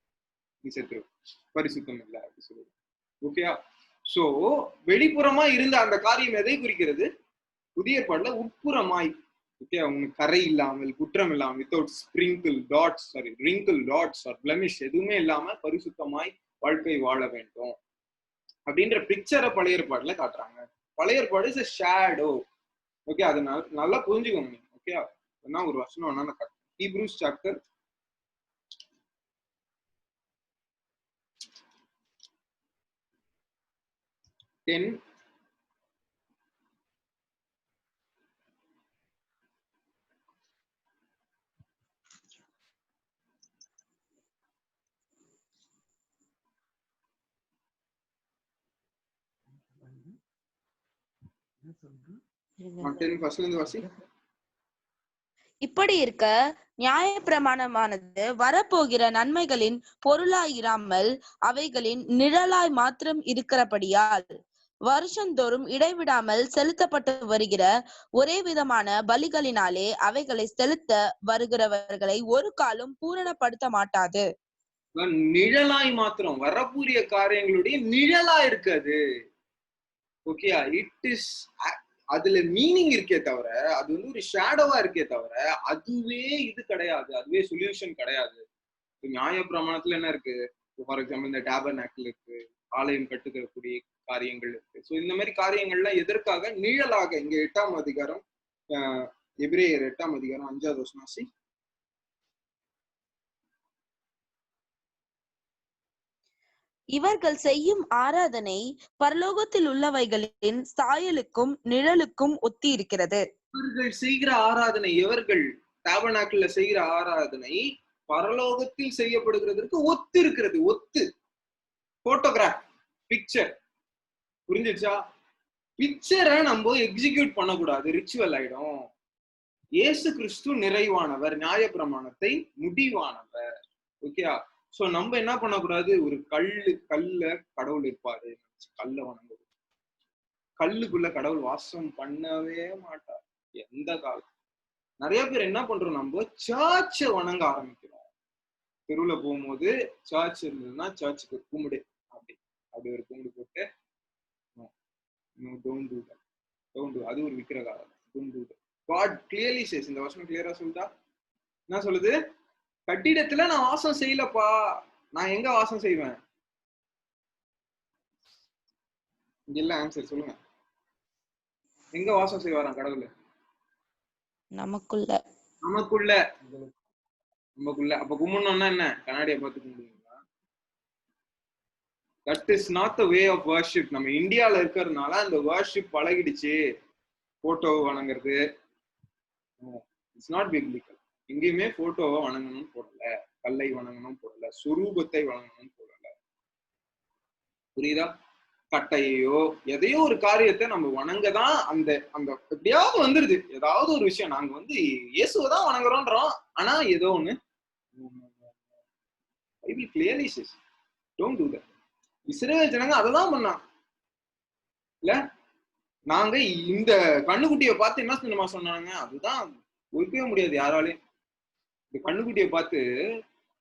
நீ செத்துரும், பரிசுத்தம் இல்லை அப்படி சொல்லுது, ஓகேயா. சோ வெளிப்புறமா இருந்த அந்த காரியம் எதை குறிக்கிறது, புதிய ஏற்பாடுல உட்புறமாய், ஓகே, உங்களுக்கு கரை இல்லாமல், குற்றம் இல்லாமல், without sprinkle dots, sorry wrinkle dots or blemish எதுவுமே இல்லாம பரிசுத்தமாய் வாழ்க்கை வாழ வேண்டும் அப்படின்ற பிக்சரை பழைய ஏற்பாடுல காட்டுறாங்க. பழைய ஏற்பாடு இஸ் a shadow, ஓகே. அது நல்லா புரிஞ்சுக்கோங்க, ஓகே. என்ன ஒரு வசனம் வேணா காட்டுறேன். ஹீப்ரூஸ் சாப்டர் 10 ஃபர்ஸ்ட்ல இருந்து வாசி. இப்படி இருக்க நியாயப்பிரமாணமானது வரப்போகிற நன்மைகளின் பொருளாயிராமல் அவைகளின் நிழலாய் மாத்திரம் இருக்கிறபடியால் வருஷந்தோறும் இடைவிடாமல் செலுத்தப்பட்டு வருகிற ஒரே விதமான பலிகளினாலே அவைகளை செலுத்த வருகிறவர்களை ஒரு காலம் பூரணப்படுத்த மாட்டாது. நிழலாய் மாத்திரம், வரக்கூடிய காரியங்களுடைய நிழலா இருக்காது, ஓகே. இட் இஸ், அதுல மீனிங் இருக்கே தவிர, அது வந்து ஒரு ஷேடோவா இருக்கே தவிர, அதுவே இது கிடையாது, அதுவே சொல்யூஷன் கிடையாது. நியாய பிரமாணத்துல என்ன இருக்கு, ஃபார் எக்ஸாம்பிள் இந்த டேபர்நாக்கிள் இருக்கு, ஆலயம் கட்டுக்கக்கூடிய காரியங்கள் இருக்கு. ஸோ இந்த மாதிரி காரியங்கள்லாம் எதற்காக, நிழலாக. இங்க 8ஆம் அதிகாரம், எபிரேயர் 8ஆம் அதிகாரம் 5வது வசனம். இவர்கள் செய்யும் ஆராதனை பரலோகத்தில் உள்ளவைகளின் சாயலுக்கும் நிழலுக்கும் ஒத்தி இருக்கிறது. இவர்கள் செய்கிற ஆராதனை, எவர்கள் டேபர்நாக்கிள்ல செய்கிற ஆராதனை பரலோகத்தில் செய்யப்படுகிறதுக்கு ஒத்து இருக்கிறது. ஒத்து, போட்டோகிராஃப், பிக்சர், புரிஞ்சிச்சா? பிக்சரை நம்ம எக்ஸிக்யூட் பண்ணக்கூடாது, ரிச்சுவல் ஆயிடும். இயேசு கிறிஸ்து நிறைவானவர், நியாய பிரமாணத்தை முடிவானவர், ஓகே. சோ நம்ம என்ன பண்ணக்கூடாது, ஒரு கல்ல கடவுள் இருப்பாரு, கல்ல வணங்குவது, கல்லுக்குள்ள கடவுள் வாசம் பண்ணவே மாட்டார் எந்த காலம். நிறைய பேர் என்ன பண்றோம், நம்ம சர்ச்சை வணங்க ஆரம்பிக்கிறோம். தெருவுல போகும்போது சர்ச் இருந்ததுன்னா சர்ச்சுக்கு கும்பிடு, அப்படி அப்படி ஒரு கும்பிடு போட்டு, அது ஒரு விக்கிர காலம். God clearly says, இந்த வருஷம் கிளியரா சொல்லுதா, என்ன சொல்லுது, கட்டிடத்துல நான் வாசம் செய்யலப்பா, நான் எங்க வாசம் செய்வேன், இங்க இல்ல, ஆன்சர் சொல்லுங்க, எங்க வாசம் செய்வாராம் கடவுள், நமக்குள்ள. நமக்குள்ள. அப்ப கும்பிடணும்னா என்ன, கண்ணாடியை பார்த்து கும்பிடுவீங்களா? That is not the way of worship. நம்ம இந்தியால இருக்கிறதுனால அந்த வர்ஷிப் பழகிடுச்சு, போட்டோ வணங்குறது. It's not biblical. எங்கேயுமே போட்டோவை வணங்கணும்னு போடல, கல்லை வணங்கணும் போடல, சுரூபத்தை வணங்கணும்னு போடல, புரியுதா? கட்டையோ எதையோ ஒரு காரியத்தை நம்ம வணங்கதான் அந்த அந்த எப்படியாவது வந்துருது, ஏதாவது ஒரு விஷயம். நாங்க வந்து இயேசுவை தான் வணங்குறோன்றோம், ஆனா ஏதோ ஒண்ணு. Bible clearly says don't do that. இஸ்ரவேல் ஜனங்க அததான் பண்ணாங்க இல்ல. நாங்க இந்த கண்ணுக்குட்டியை பார்த்து என்ன சினிமா சொன்னாங்க, அதுதான் ஒழிக்கவே முடியாது யாராலையும். இந்த கண்ணுக்குட்டியை பார்த்து,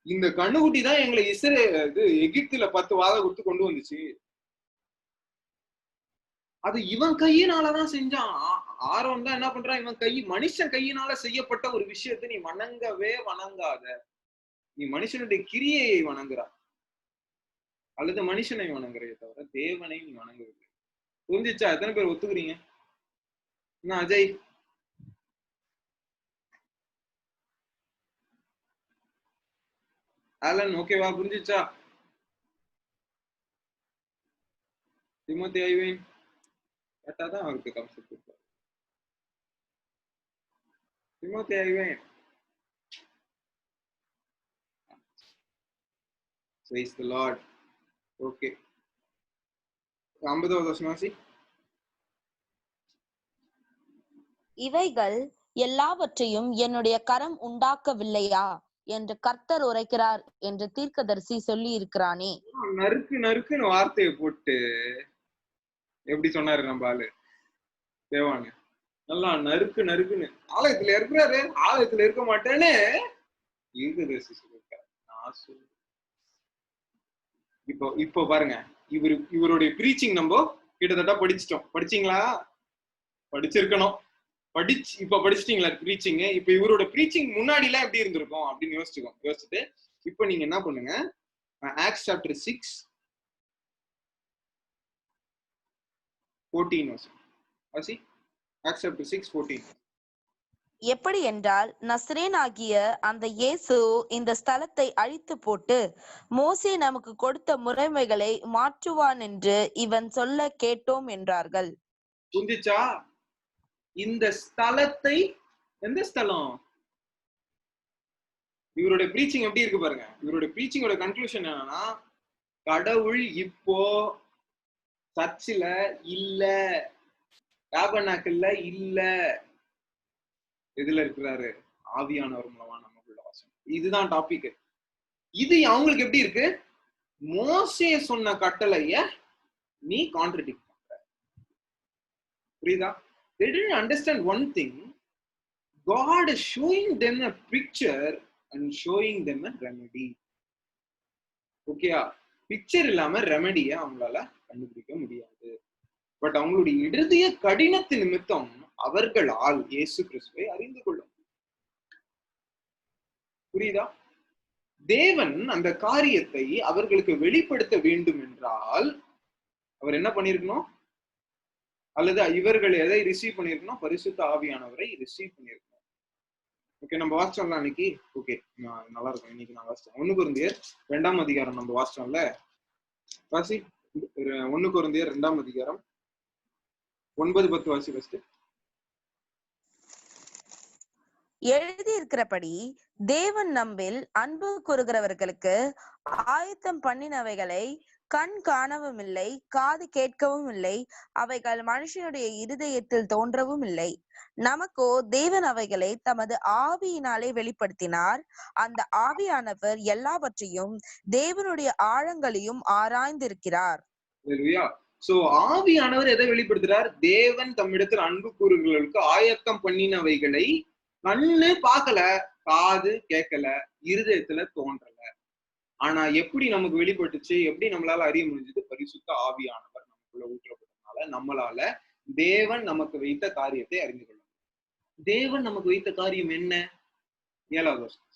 இந்த கண்ணுக்குட்டி தான் எங்களை இது எகிப்துல 10 வாதை கொடுத்து கொண்டு வந்துச்சு, அது இவன் கையினாலதான் செஞ்சான். ஆரோன் தான் என்ன பண்றான், இவன் மனுஷன் கையினால செய்யப்பட்ட ஒரு விஷயத்தை நீ வணங்கவே வணங்காத, நீ மனுஷனுடைய கிரியையை வணங்குறா, அல்லது மனுஷனை வணங்குறே தவிர தேவனை நீ வணங்கவில்லை. புரிஞ்சிச்சா? எத்தனை பேர் ஒத்துக்கிறீங்க? என்ன அஜய், ஆலன், ஓகேவா? புரிஞ்சிச்சா? திமோத்தி ஐவின் கேட்டாதான் அவருக்கு கான்செப்ட் இருப்பாரு. தீமோத்தேயுவே. Praise the Lord. Okay. 50வது வசனம் வாசி. இவைகள் எல்லாவற்றையும் என்னுடைய கரம் உண்டாக்கவில்லையா என்று கர்த்தர் உரைக்கிறார் என்று தீர்க்கதரிசி சொல்லி இருக்கிறானே. நறுக்கு நறுக்குன்னு வார்த்தையை போட்டு எப்படி சொன்னாரு நம்ம ஆளு தேவாங்க, நல்லா நறுக்கு நறுக்குன்னு ஆலயத்துல இருக்கிறாரு, ஆலயத்துல இருக்க மாட்டேன்னு தீர்க்கதரிசி சொல்லியிருக்காரு. நான் சொல்ல இப்போ பாருங்க, இவருடைய பிரீச்சிங் நம்ம கிட்டத்தட்ட படிச்சிட்டோம். படிச்சீங்களா? படிச்சிருக்கணும். இப்ப படிச்சிட்டீங்களா பிரீச்சிங்? இப்ப இவரோட பிரீச்சிங் முன்னாடி எல்லாம் எப்படி இருந்திருக்கும் அப்படின்னு யோசிச்சுட்டு இப்ப நீங்க என்ன பண்ணுங்க, ஆக்ட்ஸ் சாப்டர் 6:14 வாசி. Acts chapter 6:14. எப்படி என்றால், நசரேனாகிய அந்த இயேசு இந்த ஸ்தலத்தை அழித்து போட்டு மோசே நமக்கு கொடுத்த முறைமைகளை மாற்றுவான் என்று இவன் சொல்ல கேட்டோம் என்றார்கள். புரிஞ்சுச்சா? இந்த ஸ்தலத்தை, எந்த ஸ்தலம்? இவருடைய பிரீச்சிங் எப்படி இருக்கு பாருங்க. இவருடைய பிரீச்சிங்கோட கன்க்ளூஷன் என்னன்னா, கடவுள் இப்போ சர்ச்சில் இல்ல, டாபர்னாக்கிள்ல இல்ல, எதுல இருக்கிறாரு? ஆவியானவர் மூலமா நமக்குள்ள வாசம். இதுதான் டாபிக். இது அவங்களுக்கு எப்படி இருக்கு? மோசே சொன்ன கட்டளைய நீ கான்ட்ரடிக்ட் பண்ற. புரியுதா? They didn't understand one thing. God is showing them a picture and showing them a remedy. ஓகேயா? பிக்சர் இல்லாம ரெமெடியை அவங்களால கண்டுபிடிக்க முடியாது. பட் அவங்களுடைய இருதய கடினத்து நிமித்தம் அவர்களால் இயேசு கிறிஸ்துவை அறிந்து கொள்ள முடியும். புரியுதா? தேவன் அந்த காரியத்தை அவர்களுக்கு வெளிப்படுத்த வேண்டும் என்றால் அவர் என்ன பண்ணிருக்கணும்? அல்லது இவர்கள் எதை ரிசீவ் பண்ணிருக்கணும்? பரிசுத்த ஆவியானவரை ரிசீவ் பண்ணிருக்கணும். ஓகே, நம்ம வாசிச்சோம்ல அன்னைக்கு. ஓகே, நல்லா இருக்கும். இன்னைக்கு நான் வாசிச்சேன் 1 கொரிந்தியர் 2ஆம் அதிகாரம் நம்ம வாசிச்சோம்ல. வாசி. 1 கொரிந்தியர் 2ஆம் அதிகாரம் 9-10 வாசி ஃபர்ஸ்ட். எழுதியிருக்கிறபடி தேவன் நம்மில் அன்பு கூறுகிறவர்களுக்கு ஆயத்தம் பண்ணினவைகளை கண் காணவும் இல்லை, காது கேட்கவும் இல்லை, அவைகள் மனுஷனுடைய இருதயத்தில் தோன்றவும் இல்லை. நமக்கோ தேவன் அவைகளை தமது ஆவியினாலே வெளிப்படுத்தினார். அந்த ஆவியானவர் எல்லாவற்றையும் தேவனுடைய ஆழங்களையும் ஆராய்ந்திருக்கிறார். சோ ஆவியானவர் எதை வெளிப்படுத்துறார்? தேவன் தம்மிடத்தில் அன்பு கூறுகிறவர்களுக்கு ஆயத்தம் பண்ணினவைகளை கண்ணு பார்க்கல, காது கேட்கல, இருதயத்துல தோன்றல. ஆனா எப்படி நமக்கு வெளிப்பட்டுச்சு? எப்படி நம்மளால அறிய முடிஞ்சது? பரிசுத்த ஆவியானவர் நமக்குள்ள ஊற்றப்பட்டதுனால நம்மளால தேவன் நமக்கு வைத்த காரியத்தை அறிந்து கொள்ள முடியும். தேவன் நமக்கு வைத்த காரியம் என்ன? 7வது வருஷம்.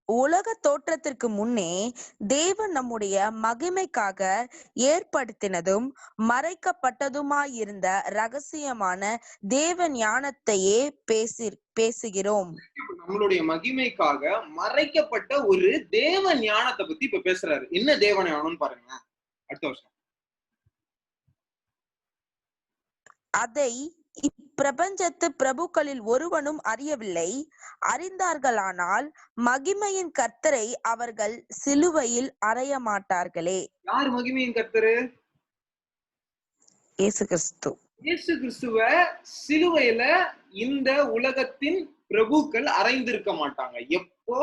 உலக தோற்றத்திற்கு முன்னே தேவன் நம்முடைய மகிமைக்காக ஏற்படுத்தினதும் மறைக்கப்பட்டதுமாயிருந்த ரகசியமான தேவ ஞானத்தையே பேசுகிறோம். நம்மளுடைய மகிமைக்காக மறைக்கப்பட்ட ஒரு தேவ ஞானத்தை பத்தி இப்ப பேசுறாரு. என்ன தேவ ஞானம்னு பாருங்க. அடுத்த வருஷம். அதை இப்பிரபஞ்சத்து பிரபுக்களில் ஒருவனும் அறியவில்லை. அறிந்தார்களானால் மகிமையின் கர்த்தரை அவர்கள் சிலுவையில் அறைய மாட்டார்களே. யார் மகிமையின் கர்த்தரு? இயேசு கிறிஸ்து. இயேசு கிறிஸ்துவ சிலுவையில இந்த உலகத்தின் பிரபுக்கள் அறைந்திருக்க மாட்டாங்க. எப்போ?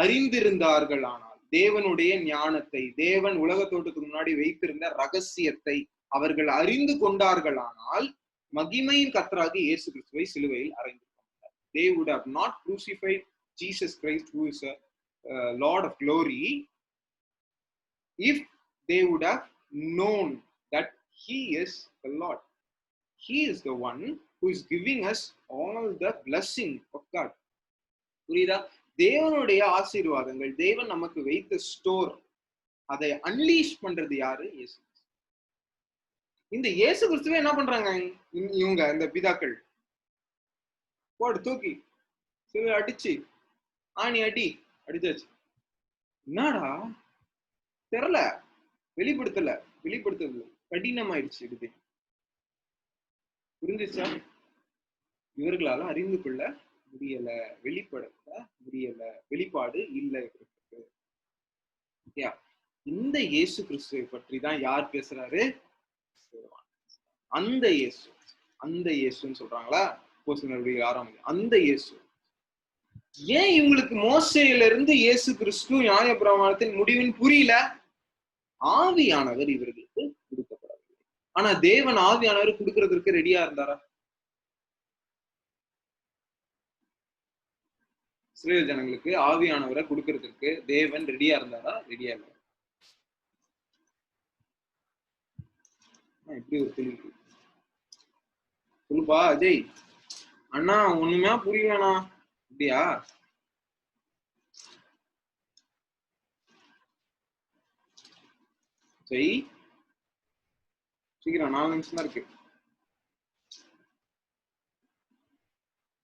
அறிந்திருந்தார்களானால் தேவனுடைய ஞானத்தை, தேவன் உலக தோட்டத்துக்கு முன்னாடி வைத்திருந்த ரகசியத்தை அவர்கள் அறிந்து கொண்டார்களானால் மகிமையின் கர்த்தராகிய இயேசு கிறிஸ்துவை சிலுவையில் அறைந்திருக்க. They would have not crucified Jesus Christ, who is a Lord of glory, if they would have known that he is the Lord. He is the one who is giving us all the blessing of God. புரியுதா? தேவனுடைய ஆசீர்வாதங்கள், தேவன் நமக்கு வைத்த ஸ்டோர், அதை அன்லீஷ் பண்றது யாரு? இயேசு. இந்த இயேசு கிறிஸ்துவே என்ன பண்றாங்க இவங்க, இந்த பிதாக்கள்? போடு தூக்கி சில அடிச்சு ஆணி அடிச்சாச்சு. என்னடா தெரியல, வெளிப்படுத்தல. கடினமாயிடுச்சு இருதயம். புரிஞ்சுச்சா? இவர்களால அறிந்து கொள்ள முடியல, வெளிப்படுத்த முடியல, வெளிப்பாடு இல்லை இவர்களுக்கு. இந்த இயேசு கிறிஸ்துவை பற்றி தான் யார் பேசுறாரு? அந்த இயேசு, அந்த இயேசுன்னு சொல்றாங்களா? அப்போஸ்தலர்களுடைய 6ஆம் அந்த இயேசு. ஏன் இவங்களுக்கு மோசேயில இருந்து இயேசு கிறிஸ்து நியாயப்பிரமாணத்தின் முடிவின் புரியல? ஆவியானவர் இவர்களுக்கு கொடுக்கப்படவில்லை. ஆனா தேவன் ஆவியானவர் கொடுக்கறதுக்கு ரெடியா இருந்தாரா? இஸ்ரவேல் ஜனங்களுக்கு ஆவியானவரை கொடுக்கறதுக்கு தேவன் ரெடியா இருந்தாரா? ரெடியா இல்ல. எப்படி ஒரு தெளிவு சொல்லுப்பா அஜய். அண்ணா ஒண்ணுமே புரியலண்ணா. அப்படியா? ஜெய் சீக்கிரம் 4 நிமிஷம் தான் இருக்கு.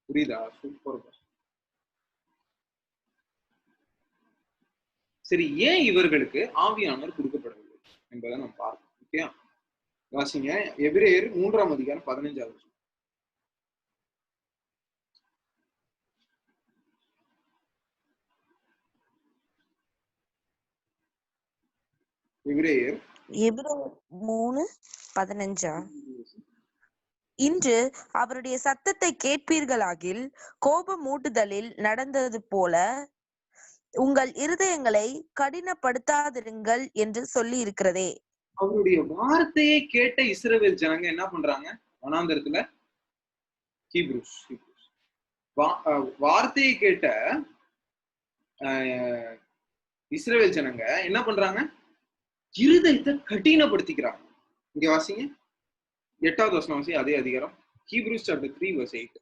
புரியுதா? சூப்பர். சரி, ஏன் இவர்களுக்கு ஆவியானவர் கொடுக்கப்படவில்லை என்பதை நம்ம பார்ப்போம். ஓகே, வாசிங்க எபிரேயர் 3ஆம் அதிகாரம் 15வது. எபிரேயர் 3:15. இன்று அவருடைய சத்தத்தை கேட்பீர்களாகில் கோபமூட்டுதலில் நடந்தது போல உங்கள் இருதயங்களை கடினப்படுத்தாதிருங்கள் என்று சொல்லி இருக்கிறதே. அவருடைய வார்த்தையை கேட்ட இஸ்ரவேல் ஜனங்க என்ன பண்றாங்க? வனாந்தரத்துல ஹீப்ரூஸ் வார்த்தையை கேட்ட இஸ்ரவேல் ஜனங்க என்ன பண்றாங்க? இருதயத்தை கடினப்படுத்திக்கிறாங்க. இங்க வாசிங்க 8வது வசனம் வாசி, அதே அதிகாரம், ஹீப்ரூஸ் சாப்டர் 3 verse 8.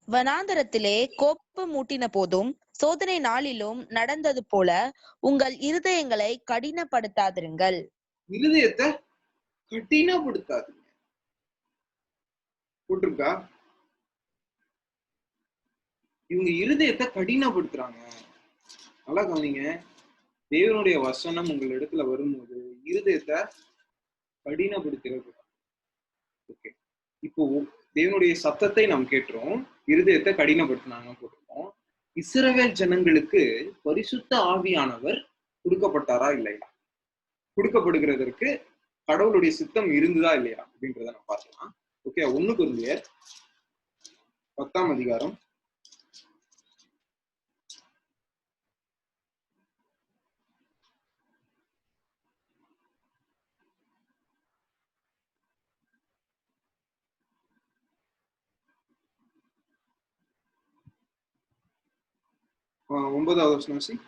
வனாந்தரத்திலே கோபம் மூட்டின போதும் சோதனை நாளிலும் நடந்தது போல உங்கள் இருதயங்களை கடினப்படுத்தாதிருங்கள். இருதயத்தை கடினப்படுத்தாதீங்க போட்டிருக்கா? இவங்க இருதயத்தை கடினப்படுத்துறாங்க. நல்லா கவனிங்க. தேவனுடைய வசனம் உங்கள் இடத்துல வரும்போது இருதயத்தை கடினப்படுத்துறது. ஓகே, இப்போ தேவனுடைய சத்தத்தை நாம் கேட்டுறோம், இருதயத்தை கடினப்படுத்தினாங்க போட்டிருக்கோம். இஸ்ரவேல் ஜனங்களுக்கு பரிசுத்த ஆவியானவர் கொடுக்கப்பட்டாரா இல்லையா? கொடுக்கப்படுகிறதற்கு கடவுளுடைய சித்தம் இருந்ததா இல்லையா அப்படின்றத நம்ம பார்க்கலாம். ஓகே, 1 கொரிந்தியர் 10ஆம் அதிகாரம் 9வது வசனம்.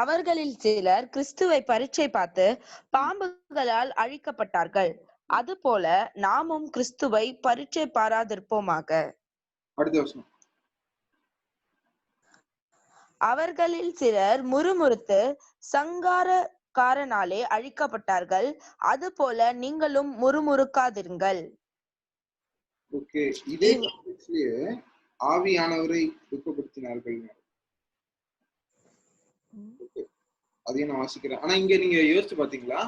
அவர்களில் சிலர் கிறிஸ்துவை பரீட்சை பார்த்து பாம்புகளால் அழிக்கப்பட்டார்கள். அதுபோல நாமும் கிறிஸ்துவை பரீட்சை பாராதிருப்போமாக. அடுத்த வசனம். அவர்களில் சிலர் முறுமுறுத்து சங்காரக்காரனாலே அழிக்கப்பட்டார்கள். அதுபோல நீங்களும் முறுமுறுக்காதிருங்கள். ஓகே, இதே ஆவியானவரை துக்கப்படுத்தினார்கள். அதையும் நான் வாசிக்கிறேன். ஆனா இங்க நீங்க யோசிச்சு பாத்தீங்களா?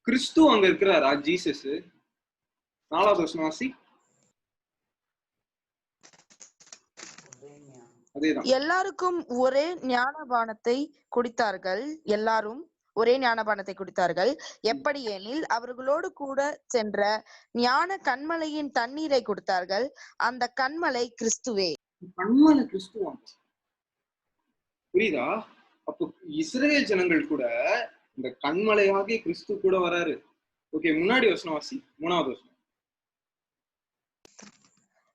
கிறிஸ்து அங்க இருக்கிறாரா? ஜீசஸ் 4வது வசனம் வாசி. அதேதான். எல்லாரும் ஒரே ஞானபானத்தை குடித்தார்கள். எப்படி எனில் அவர்களோடு கூட சென்ற ஞான கண்மலையின் தண்ணீரை குடித்தார்கள். அந்த கண்மலை கிறிஸ்துவே. கண்மலை கிறிஸ்துவா? புரியுதா? அப்போ இஸ்ரவேல் ஜனங்கள் கூட இந்த கண்மலையாகிய கிறிஸ்து கூட வராரு. ஓகே, முன்னாடி வசனம் வாசி, 3வது வசனம்.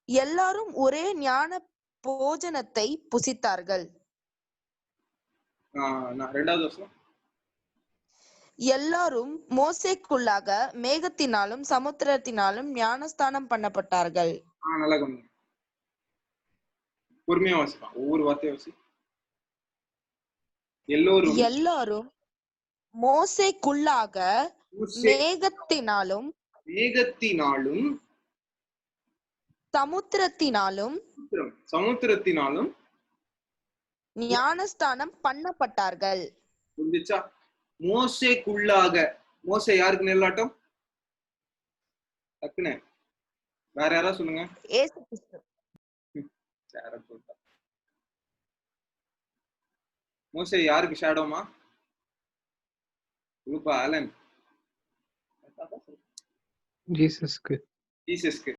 எல்லாரும் ஒரே ஞான போஜனத்தை புசித்தார்கள். 2வது வசனம். எல்லாரும் மோசேக்குள்ளாக மேகத்தினாலும் சமுத்திரத்தினாலும் ஞானஸ்தானம் பண்ணப்பட்டார்கள். நல்லா கவனிங்க. பொறுமையா வாசிப்பான், ஒவ்வொரு வார்த்தையை வாசி. எல்லாரும் மோசேக்குள்ளாக மேகத்தினாலும் சமுத்திரத்தினாலும் ஞானஸ்தானம் பண்ணப்பட்டார்கள். புரிஞ்சுச்சா? மோசேக்குள்ளாக. மோசே யாருக்கு நிழலாட்டம்? டக்குனு வேற யாராவது சொல்லுங்க. இயேசு கிறிஸ்து. மோசே யாருக்கு ஷேடோமா? ரூபா ஆலன். ஜீசஸ்க்கு. ஜீசஸ்க்கு.